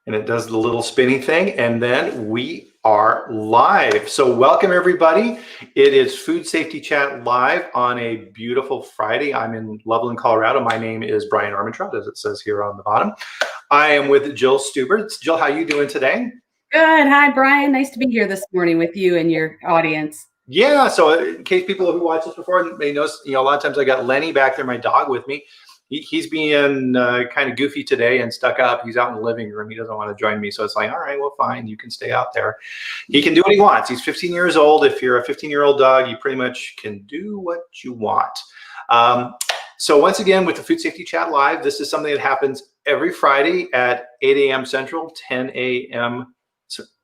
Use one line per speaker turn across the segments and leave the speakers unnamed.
and it does the little spinning thing, and then we are live. So welcome everybody. It is Food Safety Chat live on a beautiful Friday. I'm in Loveland, Colorado. My name is Bryan Armentrout, as it says here on the bottom. I am with Jill Stuber. Jill, how you doing today?
Good. Hi, Bryan. Nice to be here this morning with you and your audience.
Yeah, so in case people who watched this before may notice, a lot of times I got Lenny back there, my dog, with me. He's being kind of goofy today and stuck up. He's out in the living room. He doesn't want to join me. So it's like, all right, well, fine. You can stay out there. He can do what he wants. He's 15 years old. If you're a 15-year-old dog, you pretty much can do what you want. So once again, with the Food Safety Chat Live, this is something that happens every Friday at 8 a.m. Central, 10 a.m.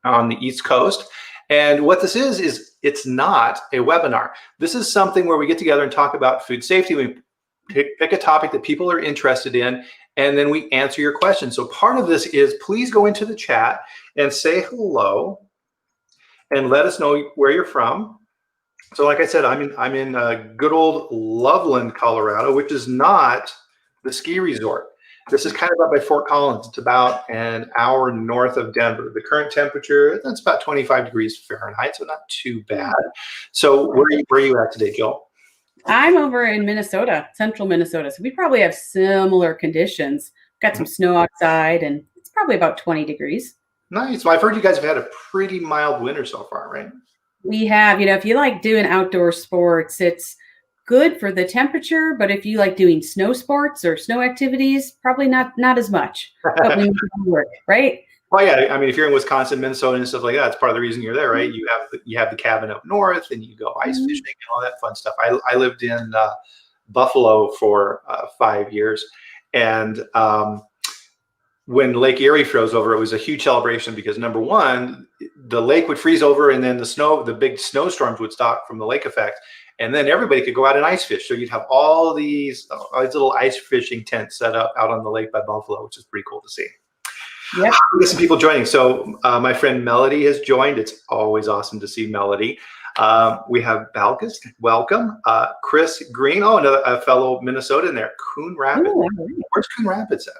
on the East Coast. And what this is it's not a webinar. This is something where we get together and talk about food safety. We pick a topic that people are interested in, and then we answer your questions. So part of this is please go into the chat and say hello and let us know where you're from. So like I said, I'm in good old Loveland, Colorado, which is not the ski resort. This is kind of up by Fort Collins. It's about an hour north of Denver. The current temperature, that's about 25 degrees Fahrenheit, so not too bad. So where are you at today, Jill?
I'm over in Minnesota, central Minnesota. So we probably have similar conditions. Got some snow outside, and it's probably about 20 degrees.
Nice. Well, I've heard you guys have had a pretty mild winter so far, right?
We have, if you like doing outdoor sports, it's good for the temperature, but if you like doing snow sports or snow activities, probably not as much. But we need to work, right?
Well, yeah. I mean, if you're in Wisconsin, Minnesota, and stuff like that, it's part of the reason you're there, right? You have the cabin up north, and you go ice fishing and all that fun stuff. I lived in Buffalo for 5 years, and when Lake Erie froze over, it was a huge celebration because number one, the lake would freeze over, and then the big snowstorms would stop from the lake effect. And then everybody could go out and ice fish. So you'd have all these little ice fishing tents set up out on the lake by Buffalo, which is pretty cool to see. Yep. We got some people joining. So my friend Melody has joined. It's always awesome to see Melody. We have Balkus, welcome. Chris Green, another fellow Minnesotan there. Coon Rapids. Ooh, where's Coon Rapids at?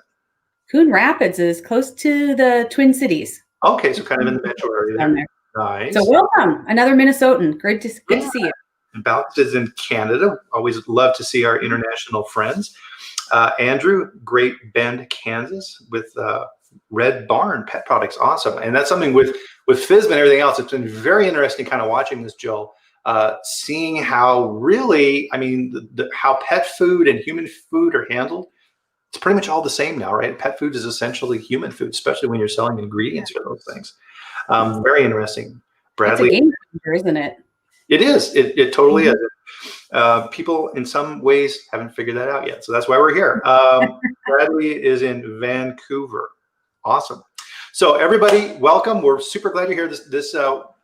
Coon Rapids is close to the Twin Cities.
Okay, so kind of in the metro area there. Nice.
So welcome, another Minnesotan. Good to see you.
And Balkus is in Canada. Always love to see our international friends. Andrew, Great Bend, Kansas, with Red Barn Pet Products. Awesome. And that's something with FSBA and everything else. It's been very interesting kind of watching this, Jill, seeing how really, how pet food and human food are handled. It's pretty much all the same now, right? Pet food is essentially human food, especially when you're selling ingredients for those things. Very interesting. Bradley.
It's a game changer, isn't it?
It is. It totally is. People in some ways haven't figured that out yet. So that's why we're here. Bradley is in Vancouver. Awesome. So everybody, welcome. We're super glad you're here. This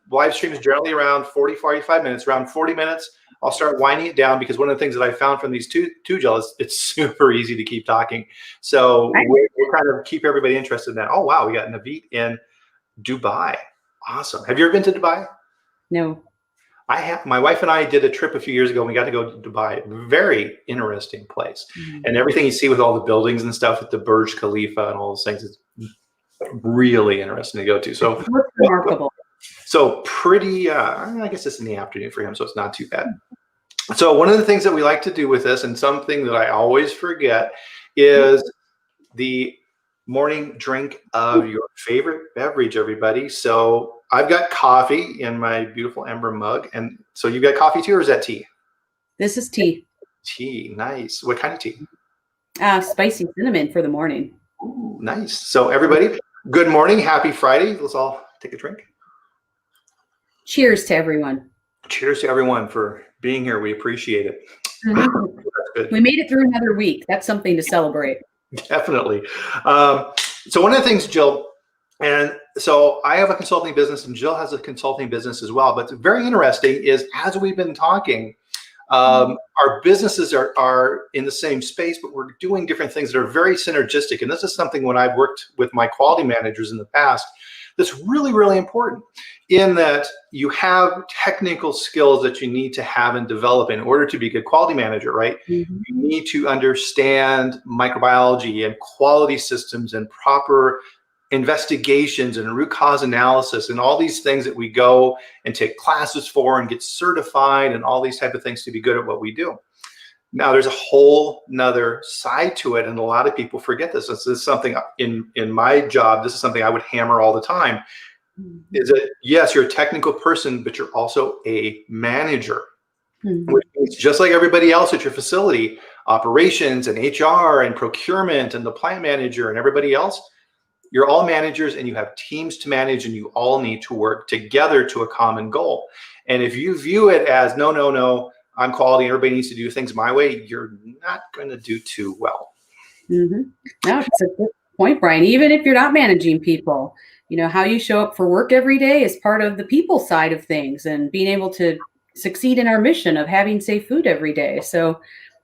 live stream is generally around 40-45 minutes. Around 40 minutes, I'll start winding it down because one of the things that I found from these two Jill, is it's super easy to keep talking. So we're kind of keep everybody interested in that. Oh, wow. We got Naveed in Dubai. Awesome. Have you ever been to Dubai?
No.
I have. My wife and I did a trip a few years ago, and we got to go to Dubai. Very interesting place. And everything you see with all the buildings and stuff with the Burj Khalifa and all those things is really interesting to go to. So
it's remarkable.
So pretty, I guess it's in the afternoon for him, so it's not too bad. So one of the things that we like to do with this, and something that I always forget, is the morning drink of your favorite beverage, everybody. So I've got coffee in my beautiful amber mug. And so you've got coffee too, or is that tea?
This is tea.
Tea, nice. What kind of tea?
Spicy cinnamon for the morning.
Ooh, nice. So everybody, good morning. Happy Friday. Let's all take a drink.
Cheers to everyone. Cheers
to everyone for being here. We appreciate it.
We made it through another week. That's something to celebrate.
Definitely. So one of the things, Jill, and so I have a consulting business and Jill has a consulting business as well, but it's very interesting is as we've been talking, our businesses are in the same space, but we're doing different things that are very synergistic. And this is something when I've worked with my quality managers in the past, that's really, really important in that you have technical skills that you need to have and develop in order to be a good quality manager, right? You need to understand microbiology and quality systems and proper investigations and root cause analysis and all these things that we go and take classes for and get certified and all these type of things to be good at what we do. Now, there's a whole nother side to it, and a lot of people forget this. This is something in my job, this is something I would hammer all the time, is that, yes, you're a technical person, but you're also a manager. Which means just like everybody else at your facility, operations and HR and procurement and the plant manager and everybody else, you're all managers and you have teams to manage, and you all need to work together to a common goal. And if you view it as, no, I'm quality, everybody needs to do things my way, you're not going to do too well.
No, it's a good point, Bryan. Even if you're not managing people, how you show up for work every day is part of the people side of things, and being able to succeed in our mission of having safe food every day. So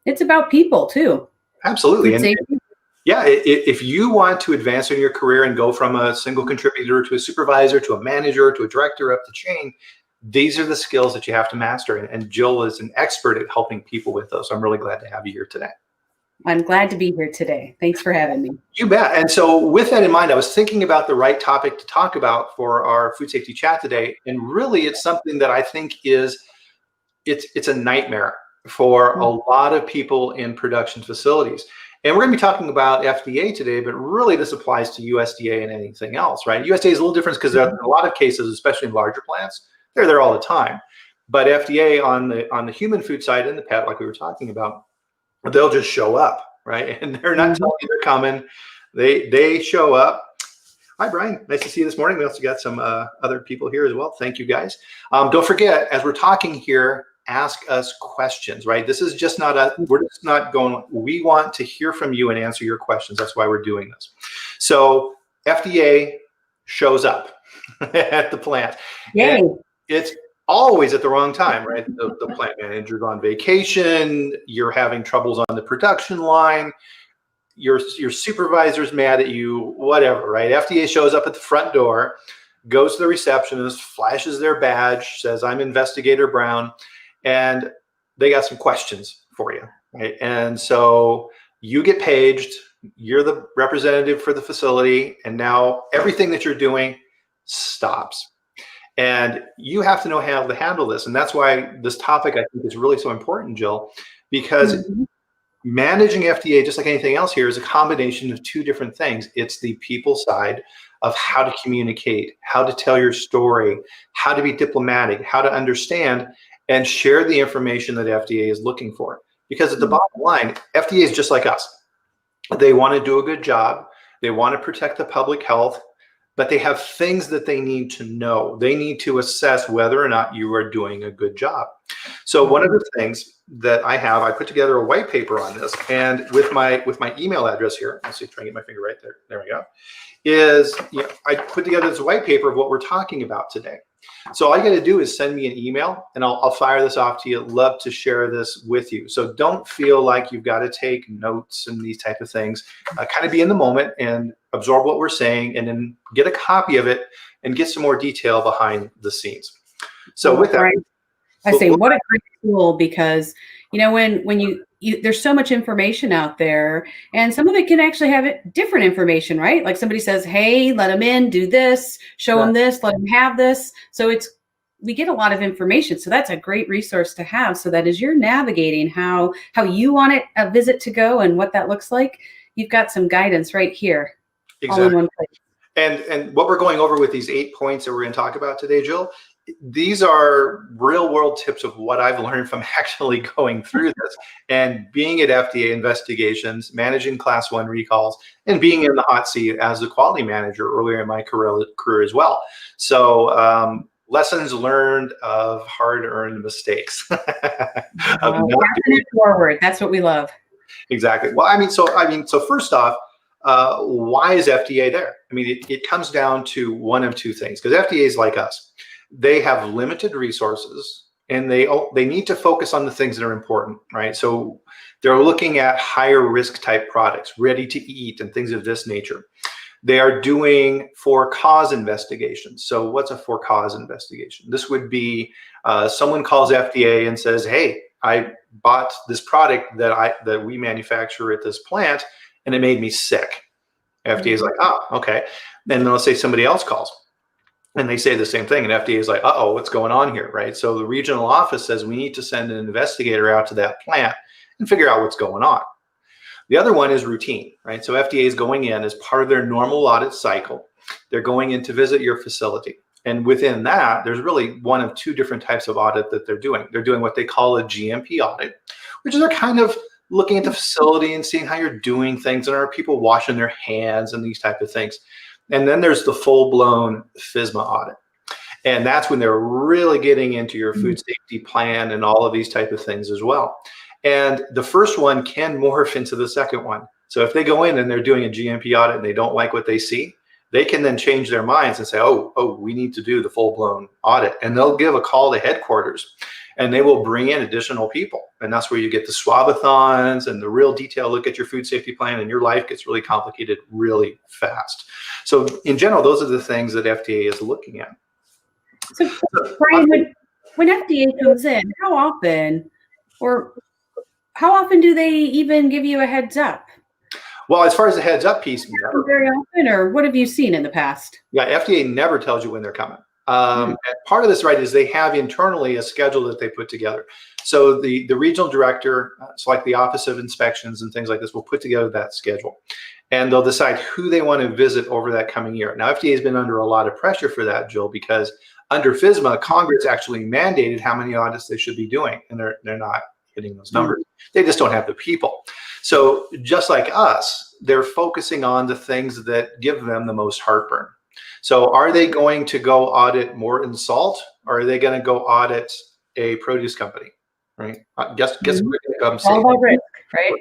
it's about people too.
Absolutely. And yeah, if you want to advance in your career and go from a single contributor to a supervisor to a manager to a director up the chain, these are the skills that you have to master. And Jill is an expert at helping people with those. So I'm really glad to have you here today.
I'm glad to be here today. Thanks for having me. You
bet. And so with that in mind, I was thinking about the right topic to talk about for our food safety chat today. And really, it's something that I think is, it's a nightmare for a lot of people in production facilities. And we're going to be talking about FDA today, but really this applies to USDA and anything else, right? USDA is a little different because in a lot of cases, especially in larger plants, they're there all the time. But FDA on the human food side and the pet, like we were talking about, they'll just show up, right? And they're not telling you they're coming. They show up. Hi, Bryan. Nice to see you this morning. We also got some other people here as well. Thank you, guys. Don't forget, as we're talking here, ask us questions, right? This is just not we're just not going, we want to hear from you and answer your questions. That's why we're doing this. So FDA shows up at the plant.
Yay.
And it's always at the wrong time, right? The plant manager's on vacation, you're having troubles on the production line, your supervisor's mad at you, whatever, right? FDA shows up at the front door, goes to the receptionist, flashes their badge, says, I'm Investigator Brown, and they got some questions for you, right? And so you get paged, you're the representative for the facility, and now everything that you're doing stops. And you have to know how to handle this. And that's why this topic, I think, is really so important, Jill, because managing FDA, just like anything else here, is a combination of two different things. It's the people side of how to communicate, how to tell your story, how to be diplomatic, how to understand and share the information that FDA is looking for. Because at the bottom line, FDA is just like us. They want to do a good job. They want to protect the public health, but they have things that they need to know. They need to assess whether or not you are doing a good job. So one of the things that I put together a white paper on this, and with my email address here, let's see, try and get my finger right there. There we go. I put together this white paper of what we're talking about today. So all you got to do is send me an email, and I'll fire this off to you. Love to share this with you. So don't feel like you've got to take notes and these type of things. Kind of be in the moment and absorb what we're saying, and then get a copy of it and get some more detail behind the scenes. So with that,
I say, what a great tool, because when you there's so much information out there, and some of it can actually have different information, right? Like somebody says, hey, let them in, do this, show them this, let them have this. So we get a lot of information. So that's a great resource to have, so that as you're navigating how you want a visit to go and what that looks like, you've got some guidance right here.
Exactly.
All in one place.
And what we're going over with these 8 points that we're going to talk about today, Jill, these are real world tips of what I've learned from actually going through this and being at FDA investigations, managing class 1 recalls, and being in the hot seat as a quality manager earlier in my career as well. So lessons learned of hard-earned mistakes.
Passing it forward. That's what we love.
Exactly. Well, so first off, why is FDA there? I mean, it comes down to one of two things, because FDA is like us. They have limited resources, and they need to focus on the things that are important, right? So they're looking at higher risk type products, ready to eat and things of this nature. They are doing for cause investigations. So what's a for cause investigation? This would be someone calls FDA and says, hey, I bought this product that we manufacture at this plant, and it made me sick. FDA is like, oh, okay. And then let's say somebody else calls and they say the same thing, and FDA is like, uh-oh, what's going on here, right? So the regional office says we need to send an investigator out to that plant and figure out what's going on. The other one is routine, right? So FDA is going in as part of their normal audit cycle. They're going in to visit your facility. And within that, there's really one of two different types of audit that they're doing. They're doing what they call a GMP audit, which is they're kind of looking at the facility and seeing how you're doing things, and are people washing their hands and these type of things. And then there's the full-blown FSMA audit. And that's when they're really getting into your food safety plan and all of these type of things as well. And the first one can morph into the second one. So if they go in and they're doing a GMP audit and they don't like what they see, they can then change their minds and say, oh, we need to do the full-blown audit. And they'll give a call to headquarters, and they will bring in additional people. And that's where you get the swabathons and the real detailed look at your food safety plan, and your life gets really complicated really fast. So in general, those are the things that FDA is looking at.
So Bryan, when FDA comes in, how often do they even give you a heads up?
Well, as far as the heads up piece, never.
Very often, or what have you seen in the past?
Yeah, FDA never tells you when they're coming. And part of this, right, is they have internally a schedule that they put together. So the regional director, so like the Office of Inspections and things like this, will put together that schedule. And they'll decide who they want to visit over that coming year. Now, FDA has been under a lot of pressure for that, Jill, because under FSMA, Congress actually mandated how many audits they should be doing, and they're not hitting those numbers. They just don't have the people. So just like us, they're focusing on the things that give them the most heartburn. So are they going to go audit Morton Salt, or are they going to go audit a produce company? Right? Guess
all about risk, right?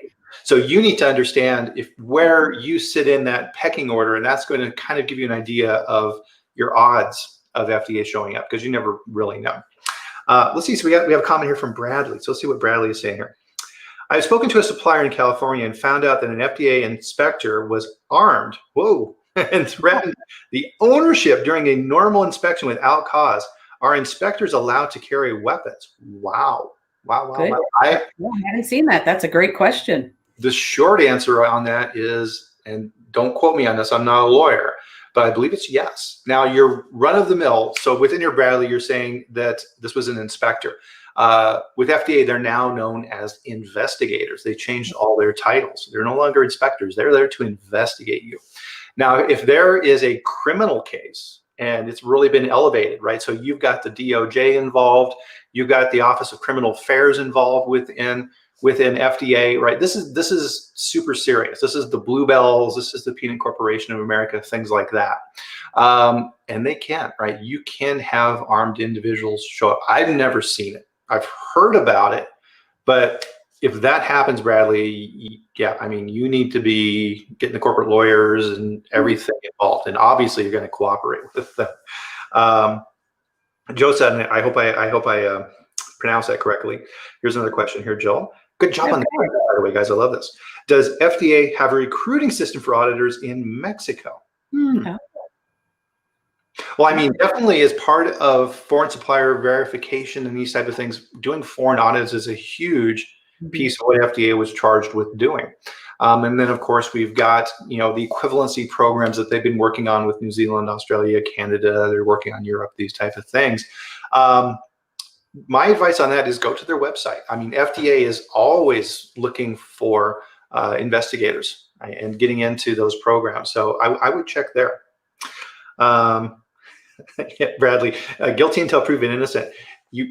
So you need to understand where you sit in that pecking order, and that's going to kind of give you an idea of your odds of FDA showing up, because you never really know. Let's see. So we have a comment here from Bradley. So let's see what Bradley is saying here. I've spoken to a supplier in California and found out that an FDA inspector was armed, and threatened the ownership during a normal inspection without cause. Are inspectors allowed to carry weapons? Wow. I
haven't seen that. That's a great question.
The short answer on that is, and don't quote me on this, I'm not a lawyer, but I believe it's yes. Now, you're run-of-the-mill, so within your Bradley, you're saying that this was an inspector. With FDA, they're now known as investigators. They changed all their titles. They're no longer inspectors. They're there to investigate you. Now, if there is a criminal case and it's really been elevated, right? So you've got the DOJ involved, you've got the Office of Criminal Affairs involved within FDA, right? This is super serious. This is the Bluebells. This is the Peanut Corporation of America, things like that. And they can, right? You can have armed individuals show up. I've never seen it. I've heard about it, but if that happens, Bradley, yeah, I mean, you need to be getting the corporate lawyers and everything involved, and obviously you're going to cooperate with them. Joe said, I hope I pronounced that correctly. Here's another question here, Jill. Good job on that, by the way, guys. I love this. Does FDA have a recruiting system for auditors in Mexico? Well, I mean, definitely as part of foreign supplier verification and these type of things, doing foreign audits is a huge piece of what FDA was charged with doing. And then, of course, we've got, the equivalency programs that they've been working on with New Zealand, Australia, Canada. They're working on Europe, these type of things. My advice on that is go to their website. I mean, FDA is always looking for investigators, right, and getting into those programs. So I would check there. Bradley, guilty until proven innocent.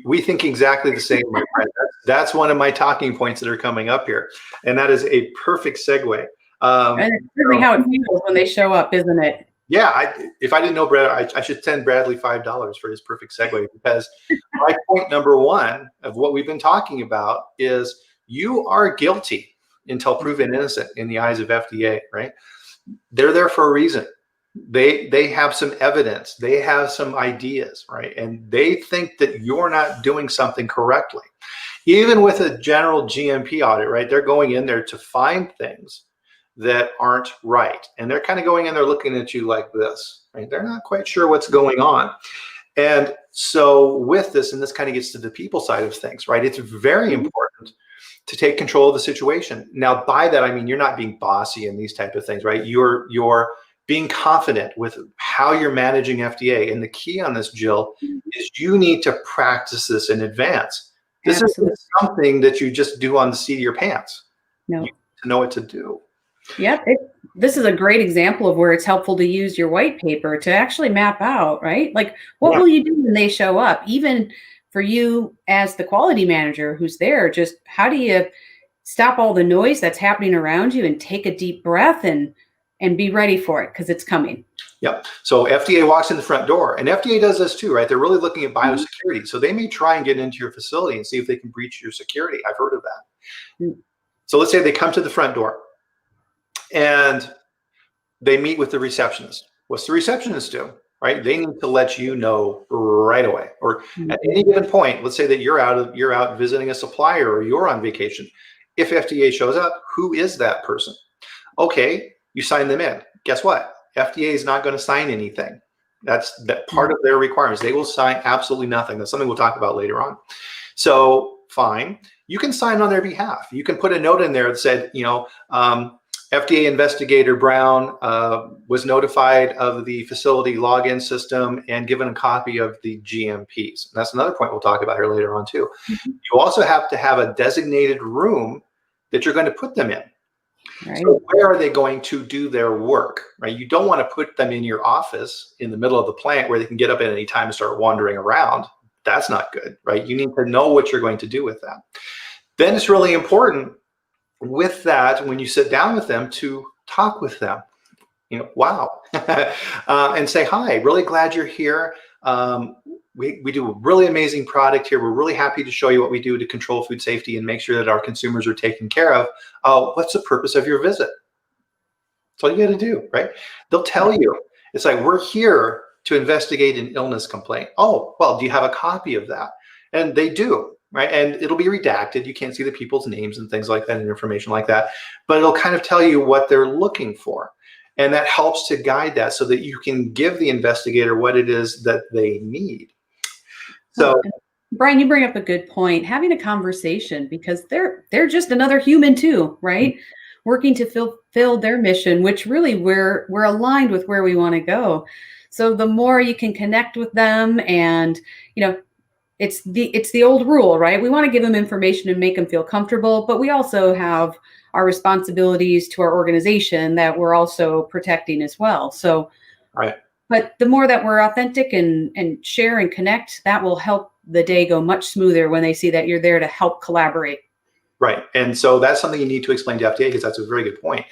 We think exactly the same, my friend. That's one of my talking points that are coming up here, and that is a perfect segue.
And it's really how it feels when they show up, isn't it?
Yeah, if I didn't know Brad, I should send Bradley $5 for his perfect segue, because my point number one of what we've been talking about is you are guilty until proven innocent in the eyes of FDA, right? They're there for a reason. They have some evidence, they have some ideas, right? And they think that you're not doing something correctly. Even with a general GMP audit, right? They're going in there to find things that aren't right. And they're kind of going in there looking at you like this, right? They're not quite sure what's going on. And so with this, and this kind of gets to the people side of things, right? It's very important to take control of the situation. Now, by that, I mean, you're not being bossy and these type of things, right? You're being confident with how you're managing FDA. And the key on this, Jill, is you need to practice this in advance. This
Absolutely.
isn't something that you just do on the seat of your pants.
No.
You need to know what to do.
Yep. This is a great example of where it's helpful to use your white paper to actually map out, right? Like, what will you do when they show up? Even for you as the quality manager who's there, just how do you stop all the noise that's happening around you and take a deep breath and be ready for it because it's coming.
Yep. So FDA walks in the front door, and FDA does this too, right? They're really looking at biosecurity. So they may try and get into your facility and see if they can breach your security. I've heard of that. So let's say they come to the front door and they meet with the receptionist. What's the receptionist do? Right? They need to let you know right away. Or at any given point, let's say that you're out visiting a supplier or you're on vacation. If FDA shows up, who is that person? Okay, you sign them in. Guess what? FDA is not going to sign anything. That's that part of their requirements. They will sign absolutely nothing. That's something we'll talk about later on. So fine, you can sign on their behalf. You can put a note in there that said, FDA investigator Brown was notified of the facility login system and given a copy of the GMPs. And that's another point we'll talk about here later on too. You also have to have a designated room that you're going to put them in. Right. So where are they going to do their work, right? You don't want to put them in your office in the middle of the plant where they can get up at any time and start wandering around. That's not good, right? You need to know what you're going to do with that. Then it's really important with that, when you sit down with them, to talk with them, wow, and say, hi, really glad you're here. We do a really amazing product here. We're really happy to show you what we do to control food safety and make sure that our consumers are taken care of. What's the purpose of your visit? That's all you got to do, right? They'll tell you. It's like, we're here to investigate an illness complaint. Oh, well, do you have a copy of that? And they do. Right. And it'll be redacted. You can't see the people's names and things like that and information like that, but it'll kind of tell you what they're looking for. And that helps to guide that so that you can give the investigator what it is that they need. So,
Bryan, you bring up a good point, having a conversation, because they're just another human too, right? Working to fulfill their mission, which really we're aligned with where we want to go. So the more you can connect with them, and it's the old rule, right? We want to give them information and make them feel comfortable, but we also have our responsibilities to our organization that we're also protecting as well. So,
right.
But the more that we're authentic and share and connect, that will help the day go much smoother when they see that you're there to help collaborate.
Right. And so that's something you need to explain to FDA, because that's a very good point,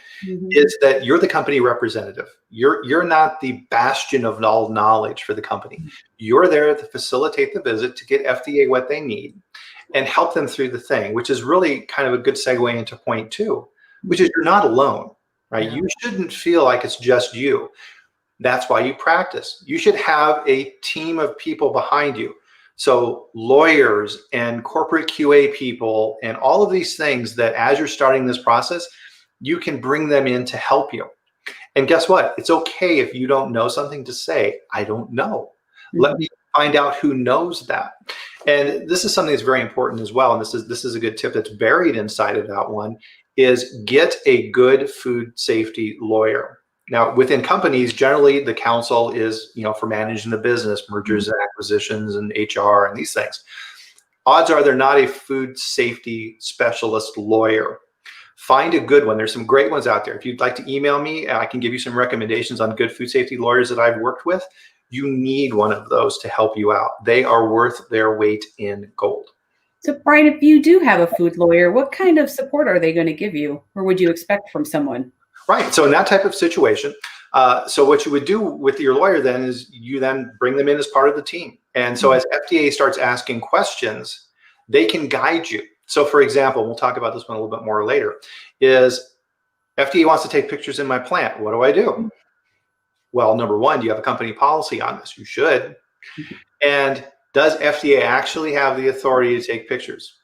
is that you're the company representative. You're not the bastion of all knowledge for the company. You're there to facilitate the visit, to get FDA what they need and help them through the thing, which is really kind of a good segue into point 2, which is you're not alone, right? You shouldn't feel like it's just you. That's why you practice. You should have a team of people behind you. So lawyers and corporate QA people and all of these things that as you're starting this process, you can bring them in to help you. And guess what? It's okay if you don't know something to say, I don't know. Let me find out who knows that. And this is something that's very important as well. And this is a good tip that's buried inside of that one, is get a good food safety lawyer. Now, within companies, generally the counsel is, for managing the business, mergers and acquisitions and HR and these things. Odds are they're not a food safety specialist lawyer. Find a good one. There's some great ones out there. If you'd like to email me, I can give you some recommendations on good food safety lawyers that I've worked with. You need one of those to help you out. They are worth their weight in gold.
So, Bryan, if you do have a food lawyer, what kind of support are they going to give you, or would you expect from someone?
Right. So in that type of situation, so what you would do with your lawyer then is you then bring them in as part of the team. And so as FDA starts asking questions, they can guide you. So for example, we'll talk about this one a little bit more later, is FDA wants to take pictures in my plant. What do I do? Well, number one, do you have a company policy on this? You should. And does FDA actually have the authority to take pictures?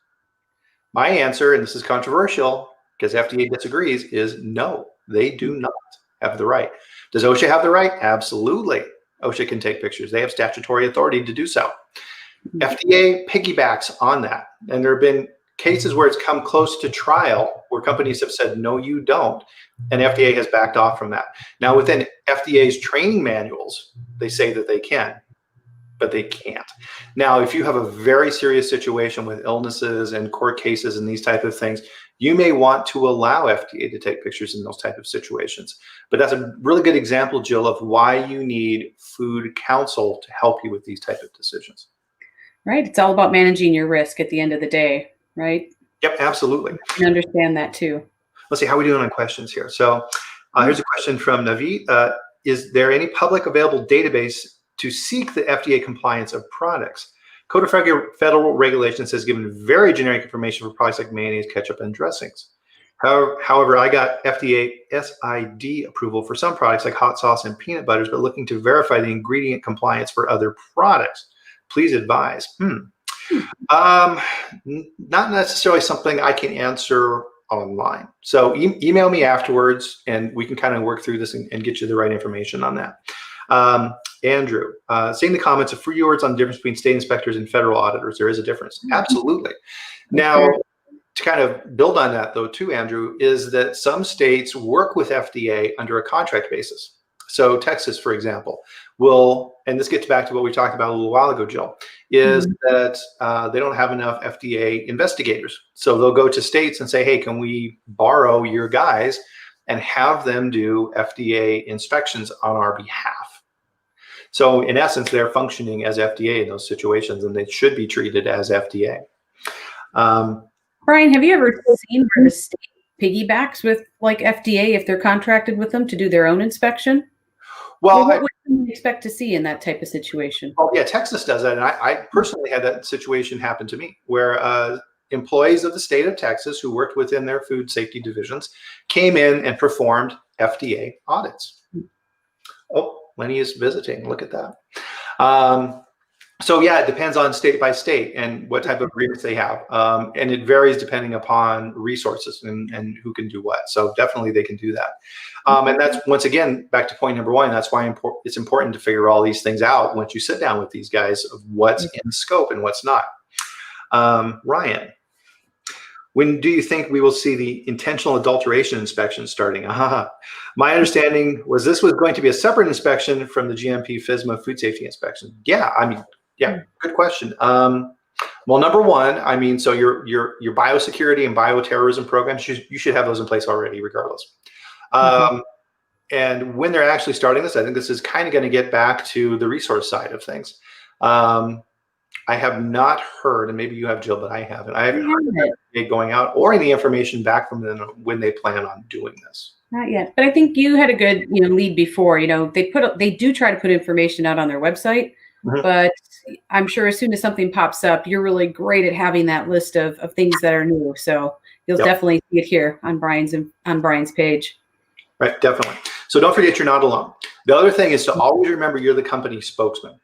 My answer, and this is controversial because FDA disagrees, is no. They do not have the right. Does OSHA have the right? Absolutely. OSHA can take pictures. They have statutory authority to do so. FDA piggybacks on that. And there have been cases where it's come close to trial, where companies have said, no, you don't, and FDA has backed off from that. Now, within FDA's training manuals, they say that they can, but they can't. Now, if you have a very serious situation with illnesses and court cases and these type of things, you may want to allow FDA to take pictures in those type of situations. But that's a really good example, Jill, of why you need food counsel to help you with these type of decisions.
Right. It's all about managing your risk at the end of the day, right?
Yep, absolutely.
I can understand that too.
Let's see, how are we doing on questions here? So here's a question from Navi. Is there any public available database to seek the FDA compliance of products? Code of Federal Regulations has given very generic information for products like mayonnaise, ketchup, and dressings. However, I got FDA SID approval for some products like hot sauce and peanut butters, but looking to verify the ingredient compliance for other products. Please advise. Not necessarily something I can answer online. So email me afterwards and we can kind of work through this and get you the right information on that. Andrew, seeing the comments of few words on the difference between state inspectors and federal auditors, there is a difference. Absolutely. Now, to kind of build on that though too, Andrew, is that some states work with FDA under a contract basis. So Texas, for example, will, and this gets back to what we talked about a little while ago, Jill, is that they don't have enough FDA investigators. So they'll go to states and say, hey, can we borrow your guys and have them do FDA inspections on our behalf? So in essence, they're functioning as FDA in those situations, and they should be treated as FDA.
Bryan, have you ever seen where the state piggybacks with like FDA if they're contracted with them to do their own inspection?
Well,
what would you expect to see in that type of situation?
Well, yeah, Texas does that. And I personally had that situation happen to me where employees of the state of Texas who worked within their food safety divisions came in and performed FDA audits. Oh, Lenny is visiting. Look at that. So yeah, it depends on state by state and what type of agreements they have. And it varies depending upon resources and who can do what. So definitely they can do that. And that's, once again, back to point number one, that's why it's important to figure all these things out once you sit down with these guys of what's in scope and what's not. Ryan, when do you think we will see the intentional adulteration inspection starting? My understanding was this was going to be a separate inspection from the GMP FSMA food safety inspection. Yeah, I mean, yeah, good question. Well, number one, I mean, so your biosecurity and bioterrorism programs, you should have those in place already, regardless. And when they're actually starting this, I think this is kind of going to get back to the resource side of things. I have not heard, and maybe you have, Jill, but I haven't. I haven't heard it going out or any information back from them when they plan on doing this.
Not yet, but I think you had a good, lead before. They do try to put information out on their website, but I'm sure as soon as something pops up, you're really great at having that list of things that are new. So you'll definitely see it here on Bryan's page.
Right, definitely. So don't forget, you're not alone. The other thing is to always remember you're the company spokesman.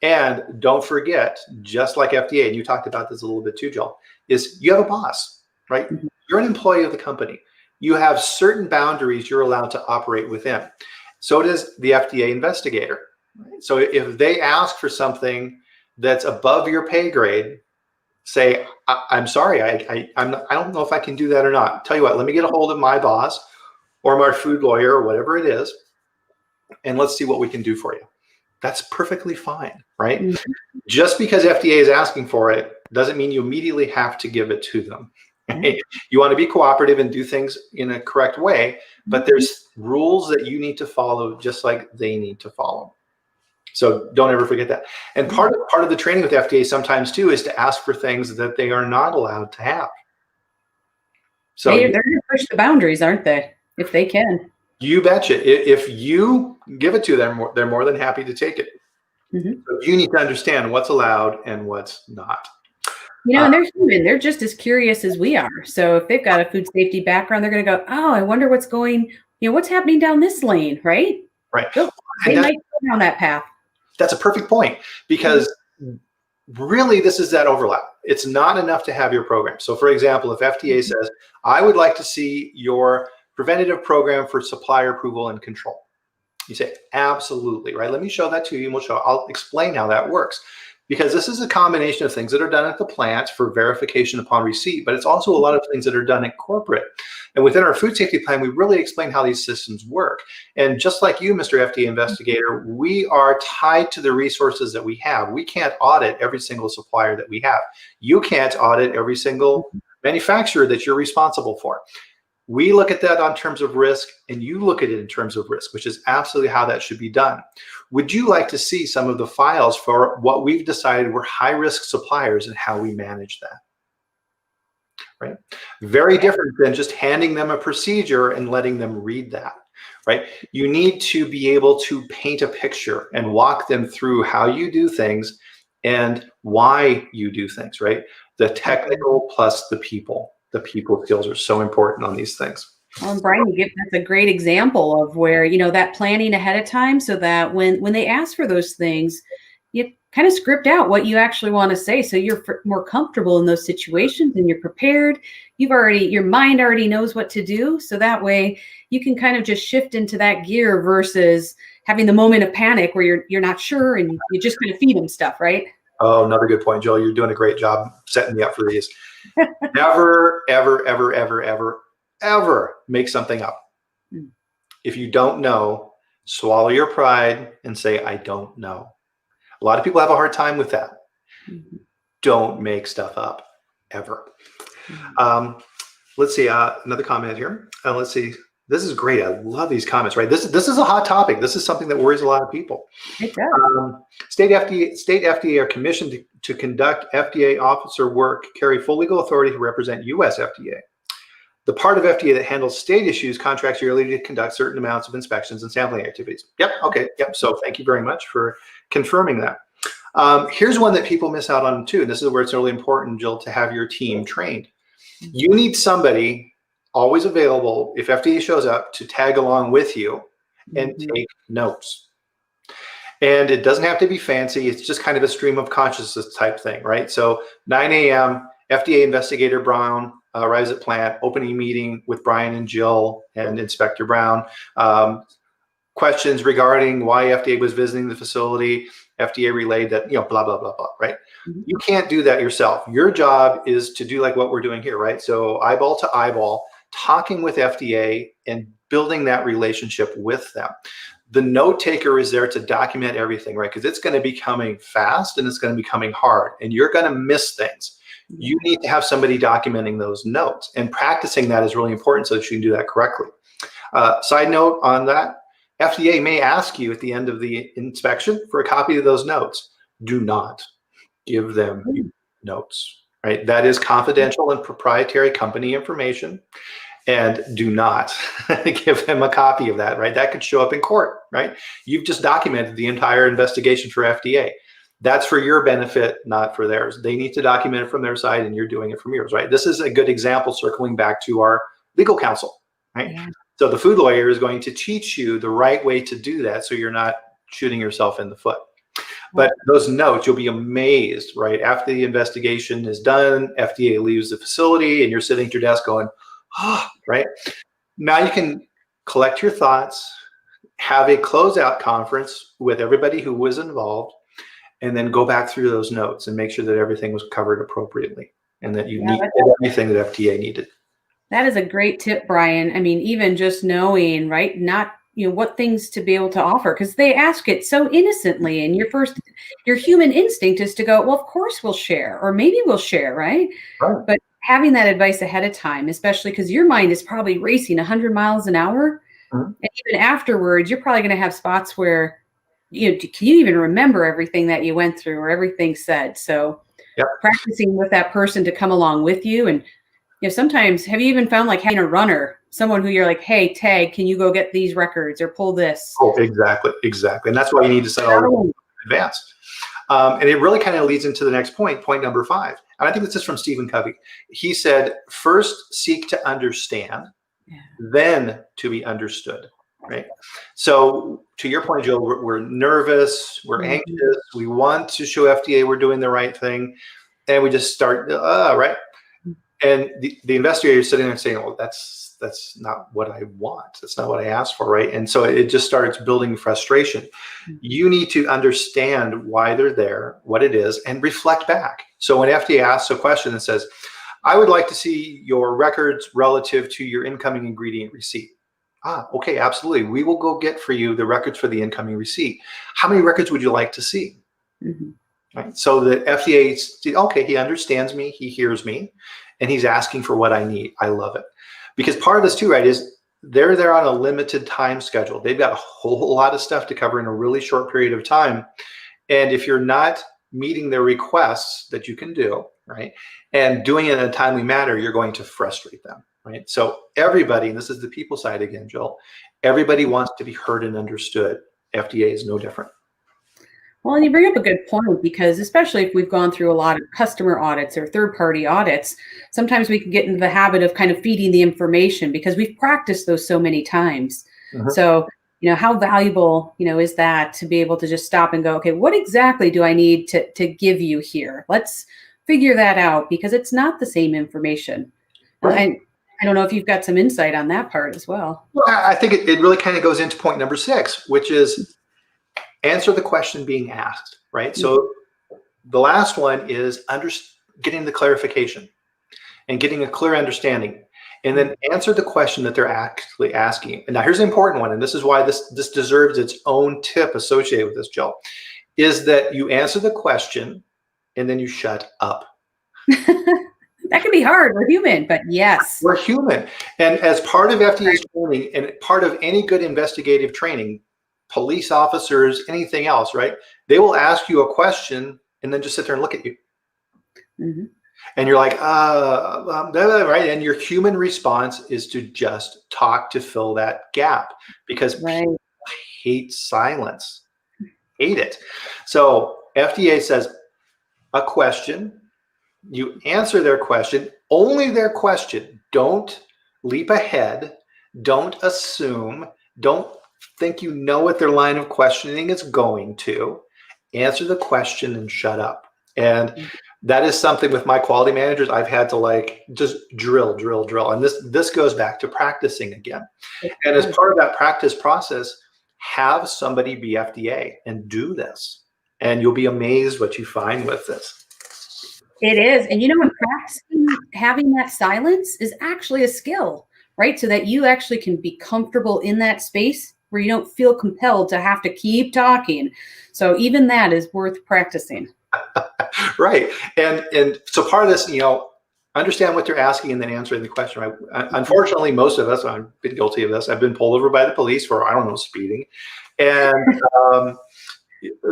And don't forget, just like FDA, and you talked about this a little bit too, Jill, is you have a boss, right? You're an employee of the company. You have certain boundaries you're allowed to operate within. So does the FDA investigator. Right? So if they ask for something that's above your pay grade, say, I'm sorry, I don't know if I can do that or not. Tell you what, let me get a hold of my boss or my food lawyer or whatever it is, and let's see what we can do for you. That's perfectly fine, right? Just because FDA is asking for it doesn't mean you immediately have to give it to them. Right? You want to be cooperative and do things in a correct way, but there's rules that you need to follow just like they need to follow. So don't ever forget that. And part of the training with FDA sometimes too is to ask for things that they are not allowed to have. So
they're going to push the boundaries, aren't they? If they can. You
betcha. If you give it to them, they're more than happy to take it. So you need to understand what's allowed and what's not.
And they're human. They're just as curious as we are. So if they've got a food safety background, they're going to go, oh, I wonder what's happening down this lane, right?
Right.
So they might go down that path.
That's a perfect point, because really this is that overlap. It's not enough to have your program. So for example, if FDA says, I would like to see your preventative program for supplier approval and control. You say, absolutely, right? Let me show that to you and I'll explain how that works. because this is a combination of things that are done at the plant for verification upon receipt, but it's also a lot of things that are done at corporate. And within our food safety plan, we really explain how these systems work. And just like you, Mr. FDA investigator, we are tied to the resources that we have. We can't audit every single supplier that we have. You can't audit every single manufacturer that you're responsible for. We look at that on terms of risk, and you look at it in terms of risk, which is absolutely how that should be done. Would you like to see some of the files for what we've decided were high-risk suppliers and how we manage that? Right? Very different than just handing them a procedure and letting them read that, right? You need to be able to paint a picture and walk them through how you do things and why you do things, right? The technical plus the people. The people skills are so important on these things.
Well, and Bryan, that's a great example of where, you know, that planning ahead of time, so that when they ask for those things, you kind of script out what you actually want to say, so you're more comfortable in those situations and you're prepared. Your mind already knows what to do, so that way you can kind of just shift into that gear versus having the moment of panic where you're not sure and you just kind of feed them stuff, right?
Oh, another good point, Jill. You're doing a great job setting me up for these. Never, ever, ever, ever, ever, ever make something up. If you don't know, swallow your pride and say, I don't know. A lot of people have a hard time with that. Don't make stuff up, ever. Let's see, another comment here. Let's see. This is great. I love these comments, right? This is a hot topic. This is something that worries a lot of people.
It does.
State FDA are commissioned to conduct FDA officer work, carry full legal authority to represent U.S. FDA. The part of FDA that handles state issues contracts yearly to conduct certain amounts of inspections and sampling activities. Yep. Okay. Yep. So thank you very much for confirming that. Here's one that people miss out on too. And this is where it's really important, Jill, to have your team trained. You need somebody always available if FDA shows up to tag along with you and take notes. And it doesn't have to be fancy. It's just kind of a stream of consciousness type thing, right? So 9 a.m., FDA investigator Brown arrives at plant, opening meeting with Bryan and Jill and Inspector Brown. Questions regarding why FDA was visiting the facility. FDA relayed that, blah, blah, blah, blah, right? You can't do that yourself. Your job is to do like what we're doing here, right? So eyeball to eyeball, talking with FDA and building that relationship with them. The note taker is there to document everything, right? Because it's going to be coming fast and it's going to be coming hard and you're going to miss things. You need to have somebody documenting those notes, and practicing that is really important so that you can do that correctly. Side note on that, FDA may ask you at the end of the inspection for a copy of those notes. Do not give them notes, right? That is confidential and proprietary company information. And do not give them a copy of that, right? That could show up in court, right? You've just documented the entire investigation for FDA. That's for your benefit, not for theirs. They need to document it from their side and you're doing it from yours, right? This is a good example circling back to our legal counsel, right? Yeah. So the food lawyer is going to teach you the right way to do that so you're not shooting yourself in the foot. But those notes, you'll be amazed, right? After the investigation is done, FDA leaves the facility and you're sitting at your desk going, oh, right? Now you can collect your thoughts, have a closeout conference with everybody who was involved, and then go back through those notes and make sure that everything was covered appropriately and that you needed everything that FDA needed. That
is a great tip, Bryan. I mean, even just knowing, right, not, what things to be able to offer, because they ask it so innocently, and your human instinct is to go, well, of course we'll share, or maybe we'll share, right? But having that advice ahead of time, especially because your mind is probably racing 100 miles an hour, and even afterwards, you're probably going to have spots where, can you even remember everything that you went through or everything said? So practicing with that person to come along with you. And sometimes, have you even found like having a runner, someone who you're like, hey, tag, can you go get these records or pull this?
Oh, exactly. And that's why you need to set all in advance. And it really kind of leads into the next point number 5. And I think this is from Stephen Covey. He said, first seek to understand, then to be understood, right? So to your point, Jill, we're nervous, we're anxious, we want to show FDA we're doing the right thing, and we just start, right? And the investigator is sitting there saying, "Oh, that's that's not what I want. That's not what I asked for, right? And so it just starts building frustration. You need to understand why they're there, what it is, and reflect back. So when FDA asks a question that says, I would like to see your records relative to your incoming ingredient receipt. Okay, absolutely. We will go get for you the records for the incoming receipt. How many records would you like to see?
Mm-hmm.
Right? So the FDA, okay, he understands me, he hears me, and he's asking for what I need. I love it. Because part of this too, right, is they're there on a limited time schedule. They've got a whole lot of stuff to cover in a really short period of time. And if you're not meeting their requests that you can do, right, and doing it in a timely manner, you're going to frustrate them, right? So everybody, and this is the people side again, Jill, everybody wants to be heard and understood. FDA is no different.
Well, and you bring up a good point, because especially if we've gone through a lot of customer audits or third-party audits, sometimes we can get into the habit of kind of feeding the information because we've practiced those so many times.
Mhm.
So, how valuable, is that to be able to just stop and go, okay, what exactly do I need to give you here? Let's figure that out, because it's not the same information.
Right.
And I don't know if you've got some insight on that part as well.
Well, I think it really kind of goes into point number 6, which is answer the question being asked, right? So the last one is getting the clarification and getting a clear understanding, and then answer the question that they're actually asking. And now here's an important one, and this is why this deserves its own tip associated with this, Jill, is that you answer the question and then you shut up.
That can be hard. We're human, but yes.
We're human. And as part of FDA's training and part of any good investigative training, police officers, anything else, right? They will ask you a question and then just sit there and look at you.
Mm-hmm.
And you're like, right? And your human response is to just talk to fill that gap, because people hate silence, hate it. So FDA says a question, you answer their question, only their question. Don't leap ahead. Don't assume. Don't think you know what their line of questioning is going to. Answer the question and shut up. And that is something with my quality managers I've had to just drill. And this goes back to practicing again. And as part of that practice process, have somebody be FDA and do this. And you'll be amazed what you find with this.
It is. And in practicing, having that silence is actually a skill, right? So that you actually can be comfortable in that space where you don't feel compelled to have to keep talking. So even that is worth practicing.
Right. And so part of this, understand what they're asking and then answering the question. Right? Unfortunately, most of us, I've been guilty of this. I've been pulled over by the police for, I don't know, speeding. And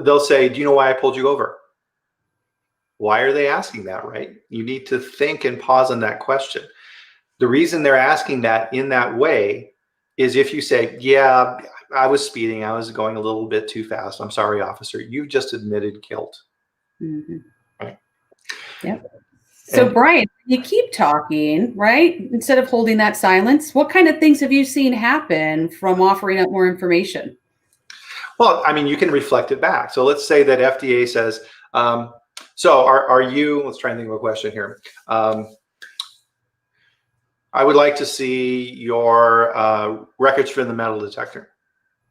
they'll say, do you know why I pulled you over? Why are they asking that, right? You need to think and pause on that question. The reason they're asking that in that way is if you say, yeah, I was speeding, I was going a little bit too fast, I'm sorry, officer, you've just admitted guilt.
Mm-hmm.
Right.
Yep. So Bryan, you keep talking, right? Instead of holding that silence, what kind of things have you seen happen from offering up more information?
Well, I mean, you can reflect it back. So let's say that FDA says, so are you, let's try and think of a question here. I would like to see your records for the metal detector.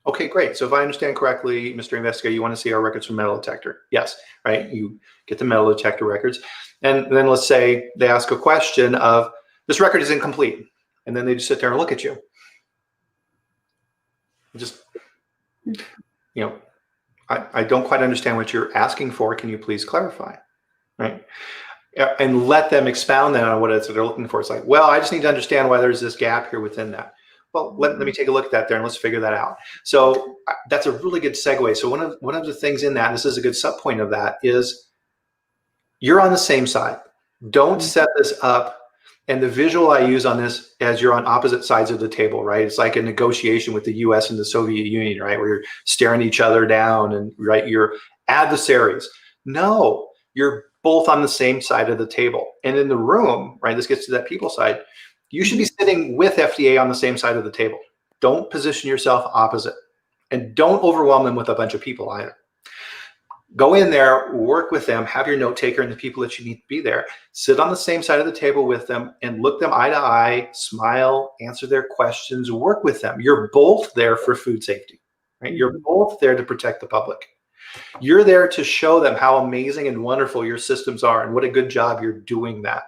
Okay, great. So if I understand correctly, Mr. Investigator, you want to see our records from metal detector? Yes, right? You get the metal detector records. And then let's say they ask a question of, this record is incomplete. And then they just sit there and look at you. Just, I don't quite understand what you're asking for. Can you please clarify? Right? And let them expound then on what it is that they're looking for. It's like, well, I just need to understand why there's this gap here within that. Well, let me take a look at that there and let's figure that out. So that's a really good segue. So one of the things in that, and this is a good sub point of that, is you're on the same side. Don't set this up. And the visual I use on this as you're on opposite sides of the table, right? It's like a negotiation with the US and the Soviet Union, right? Where you're staring each other down and, right, you're adversaries. No, you're both on the same side of the table. And in the room, right, this gets to that people side, you should be sitting with FDA on the same side of the table. Don't position yourself opposite. And don't overwhelm them with a bunch of people either. Go in there, work with them, have your note taker and the people that you need to be there, sit on the same side of the table with them and look them eye to eye, smile, answer their questions, work with them. You're both there for food safety, right? You're both there to protect the public. You're there to show them how amazing and wonderful your systems are and what a good job you're doing that.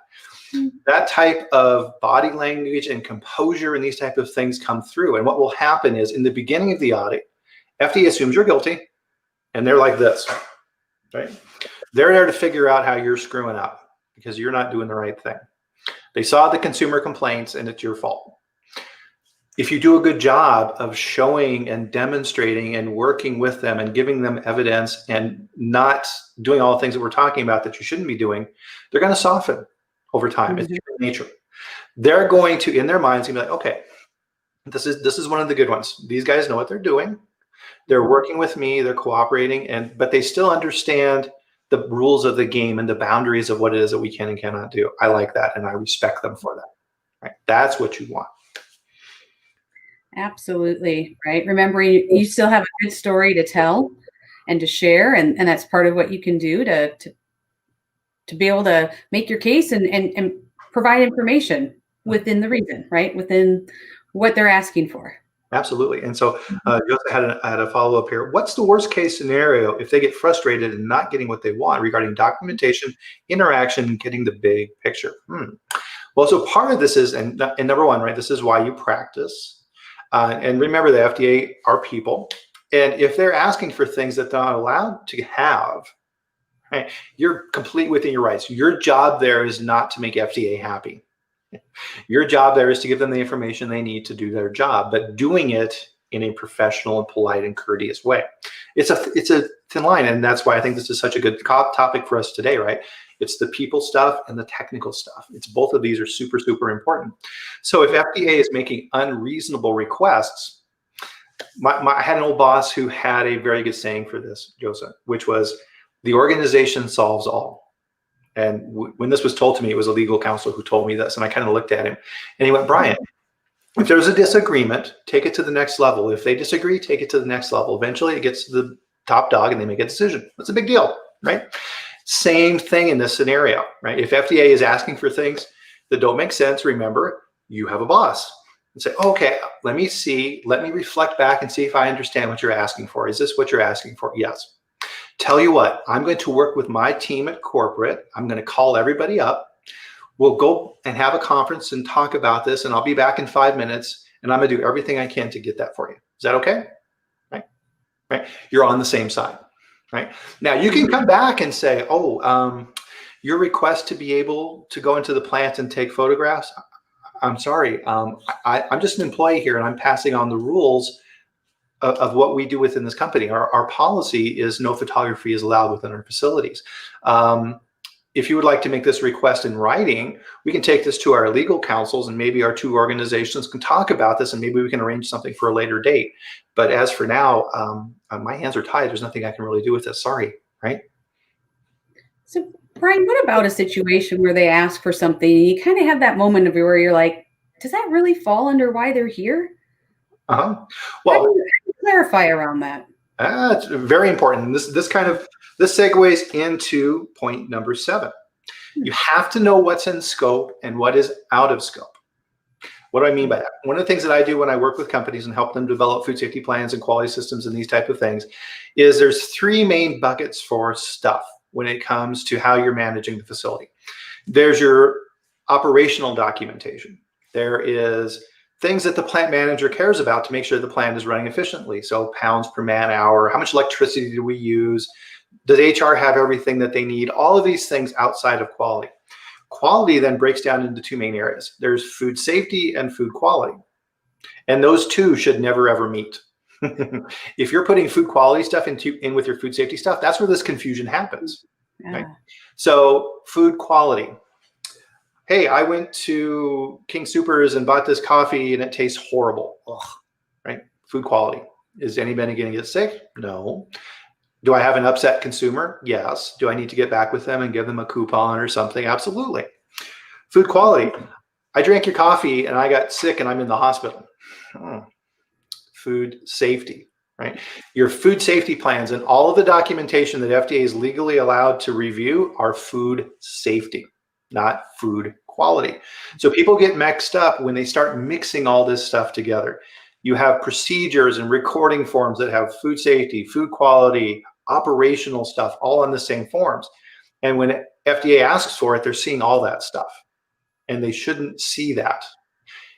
That type of body language and composure and these type of things come through. And what will happen is in the beginning of the audit, FDA assumes you're guilty and they're like this. Right? They're there to figure out how you're screwing up because you're not doing the right thing. They saw the consumer complaints and it's your fault. If you do a good job of showing and demonstrating and working with them and giving them evidence and not doing all the things that we're talking about that you shouldn't be doing, they're going to soften over time. It's human nature. They're going to, in their minds, be like, okay, this is one of the good ones. These guys know what they're doing. They're working with me, they're cooperating, but they still understand the rules of the game and the boundaries of what it is that we can and cannot do. I like that, and I respect them for that. Right? That's what you want.
Absolutely, right? Remembering you still have a good story to tell and to share, and that's part of what you can do to be able to make your case and provide information within the reason, right? Within what they're asking for.
Absolutely. And so Joseph had a follow-up here. What's the worst case scenario if they get frustrated and not getting what they want regarding documentation, interaction, getting the big picture? Well, so part of this is, and number one, right, this is why you practice. And remember, the FDA are people. And if they're asking for things that they're not allowed to have, right, you're completely within your rights. Your job there is not to make FDA happy. Your job there is to give them the information they need to do their job, but doing it in a professional and polite and courteous way. It's a thin line, and that's why I think this is such a good topic for us today, right? It's the people stuff and the technical stuff. It's both of these are super, super important. So if FDA is making unreasonable requests, I had an old boss who had a very good saying for this, Joseph, which was, the organization solves all. And when this was told to me, it was a legal counsel who told me this. And I kind of looked at him and he went, Bryan, if there's a disagreement, take it to the next level. If they disagree, take it to the next level. Eventually it gets to the top dog and they make a decision. That's a big deal, right? Same thing in this scenario, right? If FDA is asking for things that don't make sense, remember, you have a boss. And say, okay, let me reflect back and see if I understand what you're asking for. Is this what you're asking for? Yes. Tell you what, I'm going to work with my team at corporate. I'm going to call everybody up. We'll go and have a conference and talk about this, and I'll be back in 5 minutes, and I'm going to do everything I can to get that for you. Is that okay? Right? You're on the same side, right? Now, you can come back and say, your request to be able to go into the plant and take photographs, I'm sorry. I'm just an employee here, and I'm passing on the rules of what we do within this company. Our policy is no photography is allowed within our facilities. If you would like to make this request in writing, we can take this to our legal counsels and maybe our two organizations can talk about this and maybe we can arrange something for a later date. But as for now, my hands are tied. There's nothing I can really do with this. Sorry, right?
So Bryan, what about a situation where they ask for something and you kind of have that moment of where you're like, does that really fall under why they're here?
Well,
how do you clarify around that?
It's very important. This segues into point number 7. You have to know what's in scope and what is out of scope. What do I mean by that? One of the things that I do when I work with companies and help them develop food safety plans and quality systems and these type of things is there's 3 main buckets for stuff when it comes to how you're managing the facility. There's your operational documentation. There is things that the plant manager cares about to make sure the plant is running efficiently. So pounds per man hour, how much electricity do we use? Does HR have everything that they need? All of these things outside of quality. Quality then breaks down into 2 main areas. There's food safety and food quality. And those 2 should never, ever meet. If you're putting food quality stuff in with your food safety stuff, that's where this confusion happens.
Yeah.
Right? So food quality. Hey, I went to King Soopers and bought this coffee and it tastes horrible. Ugh, right? Food quality. Is anybody going to get sick? No. Do I have an upset consumer? Yes. Do I need to get back with them and give them a coupon or something? Absolutely. Food quality. I drank your coffee and I got sick and I'm in the hospital. Food safety. right? Your food safety plans and all of the documentation that FDA is legally allowed to review are food safety, not food quality. So people get mixed up when they start mixing all this stuff together. You have procedures and recording forms that have food safety, food quality, operational stuff all on the same forms. And when FDA asks for it, they're seeing all that stuff, and they shouldn't see that.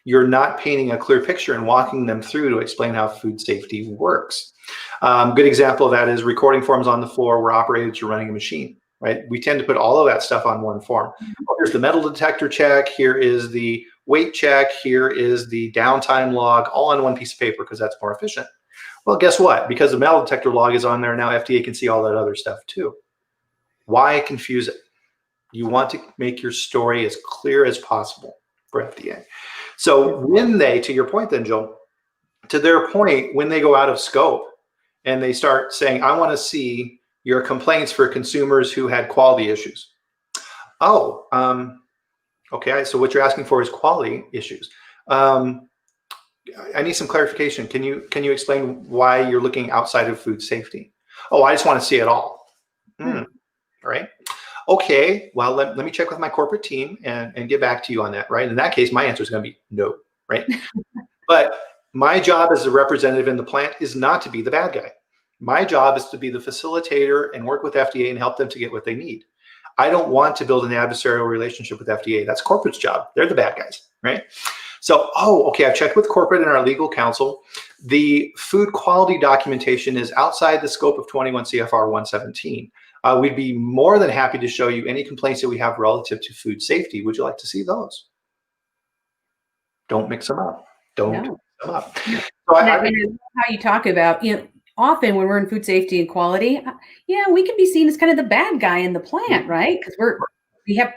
You're not painting a clear picture and walking them through to explain how food safety works. Good example of that is recording forms on the floor where operators are running a machine, right? We tend to put all of that stuff on one form. Oh, here's the metal detector check. Here is the weight check. Here is the downtime log, all on one piece of paper because that's more efficient. Well, guess what? Because the metal detector log is on there now, FDA can see all that other stuff too. Why confuse it? You want to make your story as clear as possible for FDA. So when they, to your point then, Joe, to their point, when they go out of scope and they start saying, I want to see your complaints for consumers who had quality issues. Oh, okay, so what you're asking for is quality issues. I need some clarification. Can you explain why you're looking outside of food safety? Oh, I just want to see it all. Right? Okay, well, let me check with my corporate team and get back to you on that, right? In that case, my answer is going to be no, right? But my job as a representative in the plant is not to be the bad guy. My job is to be the facilitator and work with FDA and help them to get what they need. I don't want to build an adversarial relationship with FDA. That's corporate's job. They're the bad guys, right? So, okay, I've checked with corporate and our legal counsel. The food quality documentation is outside the scope of 21 CFR 117. We'd be more than happy to show you any complaints that we have relative to food safety. Would you like to see those? Don't mix them up. Don't mix them up. So
I know how you talk about, often when we're in food safety and quality, we can be seen as kind of the bad guy in the plant, right? Because we have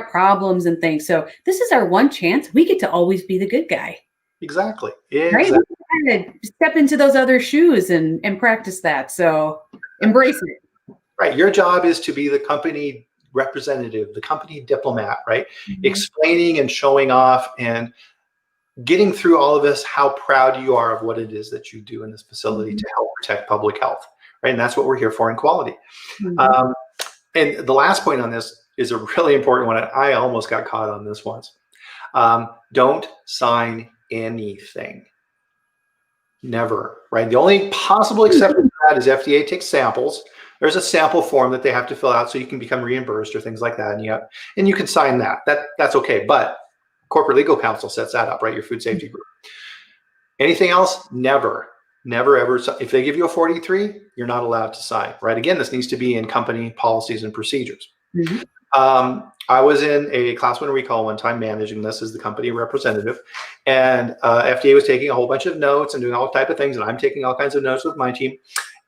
problems and things. So this is our one chance. We get to always be the good guy.
Exactly.
Right? We can kind of step into those other shoes and practice that. So embrace it.
Right. Your job is to be the company representative, the company diplomat, right? Explaining and showing off and getting through all of this, how proud you are of what it is that you do in this facility to help protect public health, right? And that's what we're here for in quality. And the last point on this is a really important one. I almost got caught on this once. Don't sign anything. Never, right? The only possible exception to that is FDA takes samples. There's a sample form that they have to fill out so you can become reimbursed or things like that. And you can sign that. That's okay. But corporate legal counsel sets that up, right? Your food safety group. Anything else? Never, ever. If they give you a 43, you're not allowed to sign, right? Again, this needs to be in company policies and procedures. I was in a class 1 recall one time managing this as the company representative, and FDA was taking a whole bunch of notes and doing all type of things, and I'm taking all kinds of notes with my team.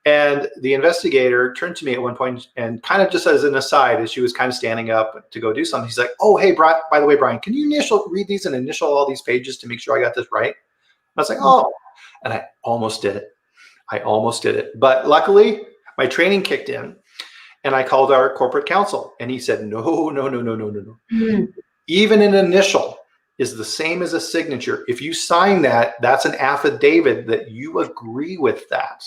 And the investigator turned to me at one point and kind of just as an aside, as she was kind of standing up to go do something, he's like, oh, hey, by the way, Bryan, can you read these and initial all these pages to make sure I got this right? I was like, oh, and I almost did it. But luckily, my training kicked in, and I called our corporate counsel, and he said, no. Even an initial is the same as a signature. If you sign that, that's an affidavit that you agree with that.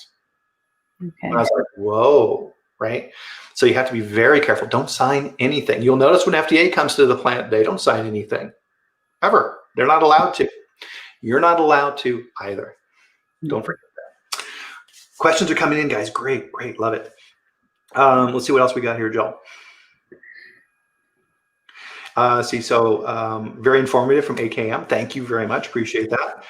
Okay. And I was like, whoa, right? So you have to be very careful. Don't sign anything. You'll notice when FDA comes to the plant, they don't sign anything, ever. They're not allowed to. You're not allowed to either. Don't forget that. Questions are coming in, guys. Great, love it. Let's see what else we got here, Joel. Very informative from AKM. Thank you very much. Appreciate that.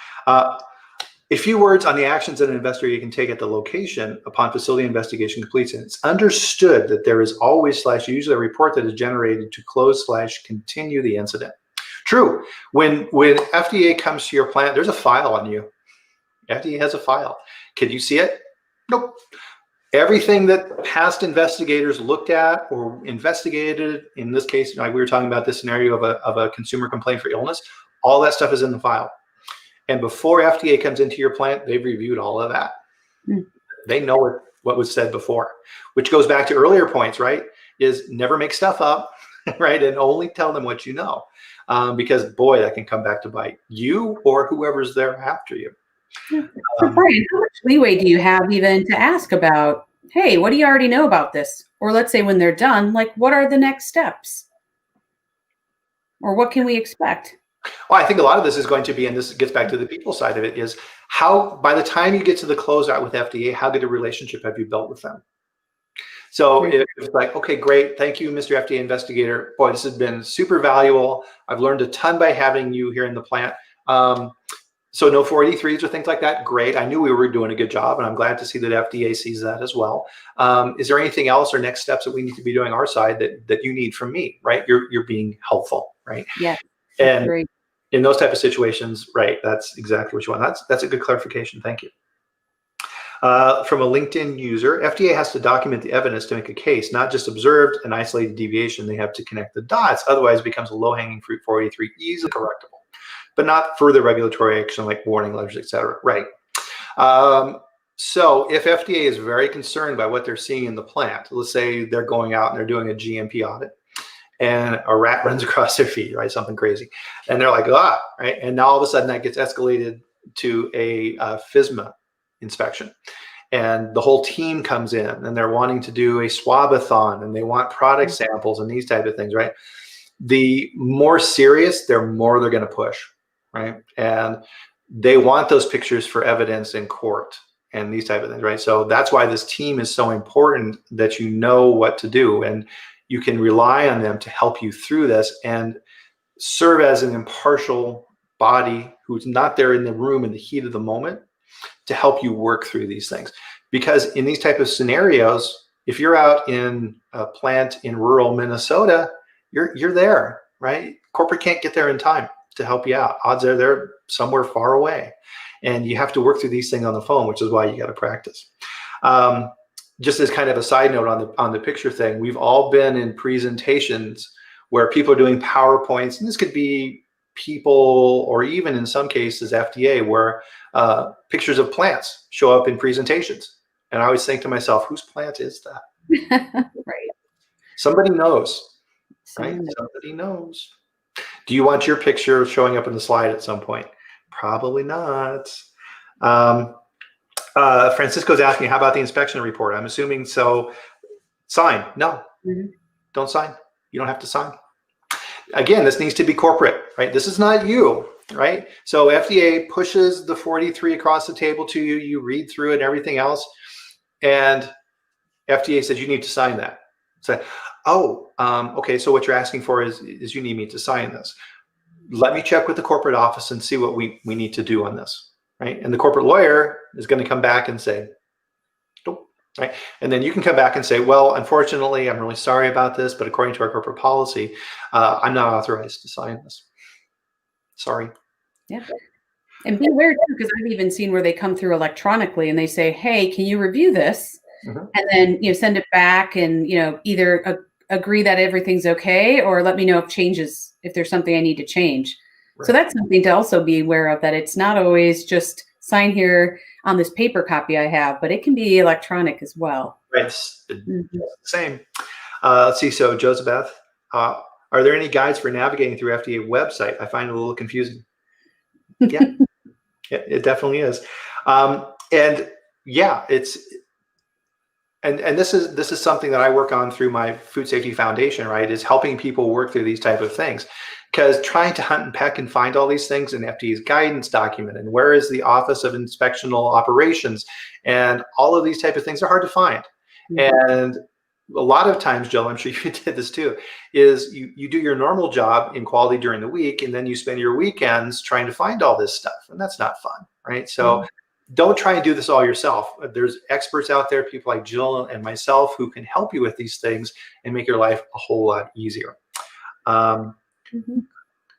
A few words on the actions that an investigator can take at the location upon facility investigation completes. And it's understood that there is always / usually a report that is generated to close / continue the incident. True. When FDA comes to your plant, there's a file on you. FDA has a file. Can you see it? Nope. Everything that past investigators looked at or investigated, in this case, like we were talking about this scenario of a consumer complaint for illness, all that stuff is in the file. And before FDA comes into your plant, they've reviewed all of that. They know what was said before, which goes back to earlier points, right? Is never make stuff up, right? And only tell them what you know. Because boy, that can come back to bite you or whoever's there after you.
So Brian, how much leeway do you have even to ask about, hey, what do you already know about this? Or let's say when they're done, like, what are the next steps? Or what can we expect?
Well, I think a lot of this is going to be, and this gets back to the people side of it, is how, by the time you get to the closeout with FDA, how good a relationship have you built with them? So if it's like, okay, great. Thank you, Mr. FDA investigator. Boy, this has been super valuable. I've learned a ton by having you here in the plant. So no 483s or things like that. Great. I knew we were doing a good job, and I'm glad to see that FDA sees that as well. Is there anything else or next steps that we need to be doing our side that you need from me, right? You're being helpful, right?
Yeah.
And
Great.
in those type of situations, right, that's exactly what you want. That's a good clarification. Thank you. From a LinkedIn user, FDA has to document the evidence to make a case, not just observed an isolated deviation. They have to connect the dots. Otherwise, it becomes a low-hanging fruit 483, easily correctable, but not further regulatory action like warning letters, et cetera. Right. So if FDA is very concerned by what they're seeing in the plant, let's say they're going out and they're doing a GMP audit, and a rat runs across their feet, right? Something crazy. And they're like, right? And now all of a sudden that gets escalated to a FSMA inspection. And the whole team comes in and they're wanting to do a swabathon and they want product samples and these type of things, right? The more serious, the more they're going to push, right? And they want those pictures for evidence in court and these type of things, right? So that's why this team is so important, that you know what to do and you can rely on them to help you through this and serve as an impartial body who's not there in the room in the heat of the moment to help you work through these things. Because in these type of scenarios, if you're out in a plant in rural Minnesota, you're there, right? Corporate can't get there in time to help you out. Odds are they're somewhere far away. And you have to work through these things on the phone, which is why you got to practice. Just as kind of a side note on the picture thing, we've all been in presentations where people are doing PowerPoints, and this could be people or even in some cases FDA, where pictures of plants show up in presentations. And I always think to myself, whose plant is that?
Right.
Somebody knows, right? Somebody knows. Do you want your picture showing up in the slide at some point? Probably not. Francisco's asking, how about the inspection report? I'm assuming so. Sign. No, don't sign. You don't have to sign. Again, this needs to be corporate, right? This is not you, right? So FDA pushes the 43 across the table to you. You read through it and everything else. And FDA says you need to sign that. So, okay, so what you're asking for is you need me to sign this. Let me check with the corporate office and see what we need to do on this. Right. And the corporate lawyer is going to come back and say, nope. Right. And then you can come back and say, well, unfortunately, I'm really sorry about this, but according to our corporate policy, I'm not authorized to sign this. Sorry.
Yeah. And be aware too, because I've even seen where they come through electronically and they say, hey, can you review this? And then, send it back and, either agree that everything's okay, or let me know if there's something I need to change. Right. So that's something to also be aware of, that it's not always just sign here on this paper copy I have, but it can be electronic as well.
Right. It's the same. Let's see. So Joseph, are there any guides for navigating through FDA website? I find it a little confusing. Yeah, it definitely is. And yeah, and this is something that I work on through my Food Safety Foundation, right? Is helping people work through these type of things. Because trying to hunt and peck and find all these things in FDA's guidance document, and where is the Office of Inspectional Operations, and all of these type of things are hard to find. And a lot of times, Jill, I'm sure you did this too, is you do your normal job in quality during the week, and then you spend your weekends trying to find all this stuff, and that's not fun, right? So don't try and do this all yourself. There's experts out there, people like Jill and myself, who can help you with these things and make your life a whole lot easier.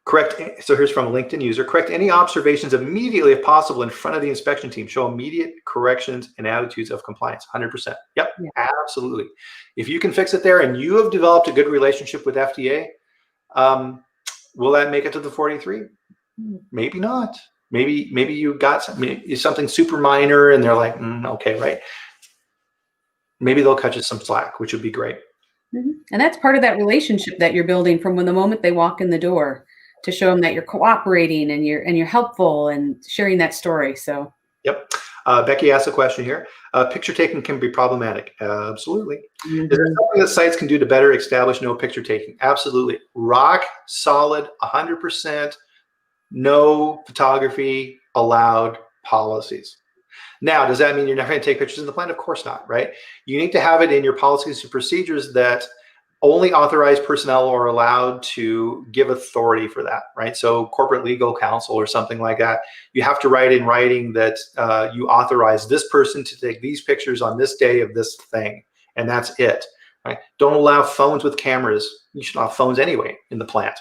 Correct. So here's from a LinkedIn user. Correct any observations immediately if possible in front of the inspection team. Show immediate corrections and attitudes of compliance. 100%. Yep, absolutely. If you can fix it there and you have developed a good relationship with FDA, will that make it to the 43? Maybe not. Maybe you got something super minor and they're like, okay, right. Maybe they'll cut you some slack, which would be great.
And that's part of that relationship that you're building from the moment they walk in the door, to show them that you're cooperating and you're helpful and sharing that story. So
Yep. Becky asked a question here. Picture taking can be problematic. Absolutely.
Mhm.
Is there something that sites can do to better establish no picture taking? Absolutely. Rock solid, 100%, no photography allowed policies. Now, does that mean you're never going to take pictures in the plant? Of course not, right? You need to have it in your policies and procedures that only authorized personnel are allowed to give authority for that, right? So corporate legal counsel or something like that, you have to write in writing that you authorize this person to take these pictures on this day of this thing, and that's it, right? Don't allow phones with cameras. You should have phones anyway in the plant.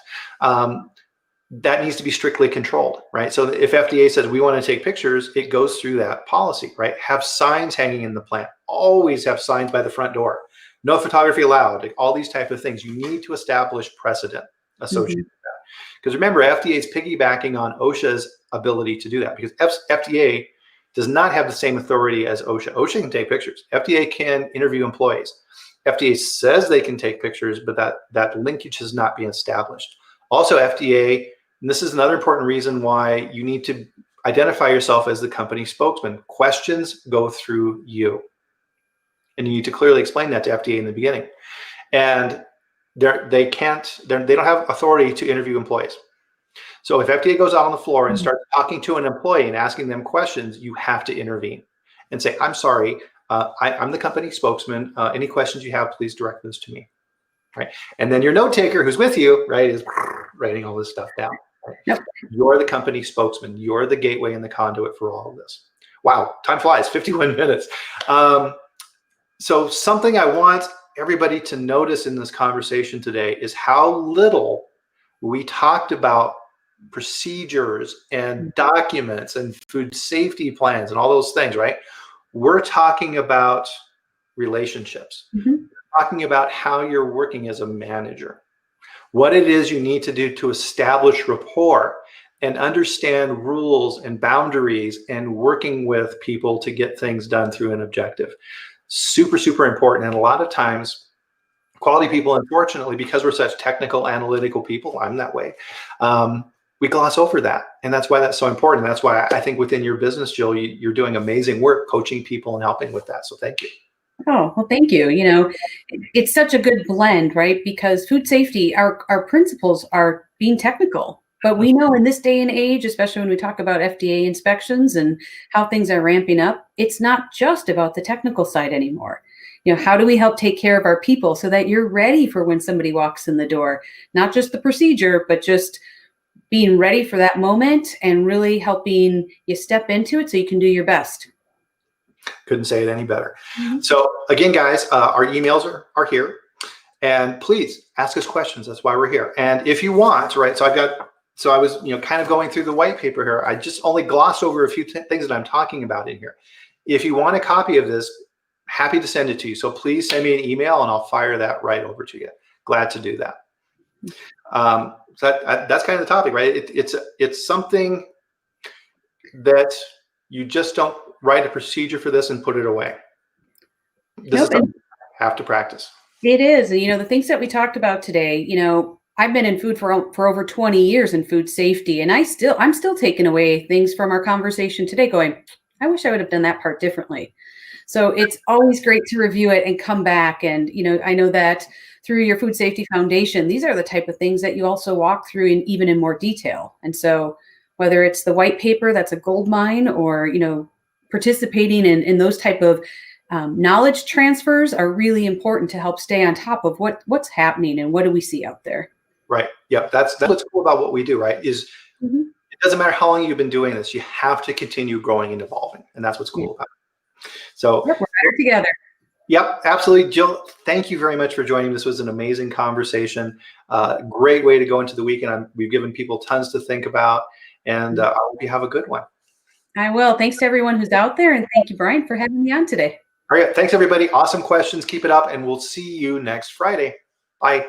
That needs to be strictly controlled, right? So if FDA says we want to take pictures, it goes through that policy, right? Have signs hanging in the plant. Always have signs by the front door. No photography allowed, like all these type of things. You need to establish precedent associated with that. Because remember, FDA is piggybacking on OSHA's ability to do that, because FDA does not have the same authority as OSHA. OSHA can take pictures. FDA can interview employees. FDA says they can take pictures, but that linkage has not been established. Also, FDA, and this is another important reason why you need to identify yourself as the company spokesman. Questions go through you. And you need to clearly explain that to FDA in the beginning. And they don't have authority to interview employees. So if FDA goes out on the floor and starts talking to an employee and asking them questions, you have to intervene and say, I'm sorry, I'm the company spokesman. Any questions you have, please direct those to me. Right? And then your note taker who's with you, right, is writing all this stuff down. Right?
Yep.
You're the company spokesman. You're the gateway and the conduit for all of this. Wow, time flies, 51 minutes. So something I want everybody to notice in this conversation today is how little we talked about procedures and documents and food safety plans and all those things, right? We're talking about relationships. We're talking about how you're working as a manager, what it is you need to do to establish rapport and understand rules and boundaries and working with people to get things done through an objective. Super, super important. And a lot of times, quality people, unfortunately, because we're such technical, analytical people, I'm that way, we gloss over that. And that's why that's so important. That's why I think within your business, Jill, you're doing amazing work coaching people and helping with that. So thank you.
Oh, well, thank you. You know, it's such a good blend, right? Because food safety, our principles are being technical. But we know in this day and age, especially when we talk about FDA inspections and how things are ramping up, it's not just about the technical side anymore. You know, how do we help take care of our people so that you're ready for when somebody walks in the door? Not just the procedure, but just being ready for that moment and really helping you step into it so you can do your best.
Couldn't say it any better. So again, guys, our emails are here. And please ask us questions. That's why we're here. And if you want, right, so I was, kind of going through the white paper here. I just only glossed over a few things that I'm talking about in here. If you want a copy of this, happy to send it to you. So please send me an email and I'll fire that right over to you. Glad to do that. So that's kind of the topic, right? It's something that you just don't write a procedure for this and put it away. This is something you have to practice.
It is. And, the things that we talked about today, I've been in food for over 20 years in food safety, and I'm still taking away things from our conversation today going, I wish I would have done that part differently. So it's always great to review it and come back. And, I know that through your Food Safety Foundation, these are the type of things that you also walk through even in more detail. And so whether it's the white paper, that's a gold mine, or, participating in those type of knowledge transfers are really important to help stay on top of what's happening and what do we see out there.
Right. Yep. That's what's cool about what we do, right? Is it doesn't matter how long you've been doing this, you have to continue growing and evolving. And that's what's cool about it. So
we're better together.
Yep, absolutely. Jill, thank you very much for joining. This was an amazing conversation. Great way to go into the weekend. We've given people tons to think about, and I hope you have a good one.
I will. Thanks to everyone who's out there. And thank you, Bryan, for having me on today.
All right. Thanks, everybody. Awesome questions. Keep it up, and we'll see you next Friday. Bye.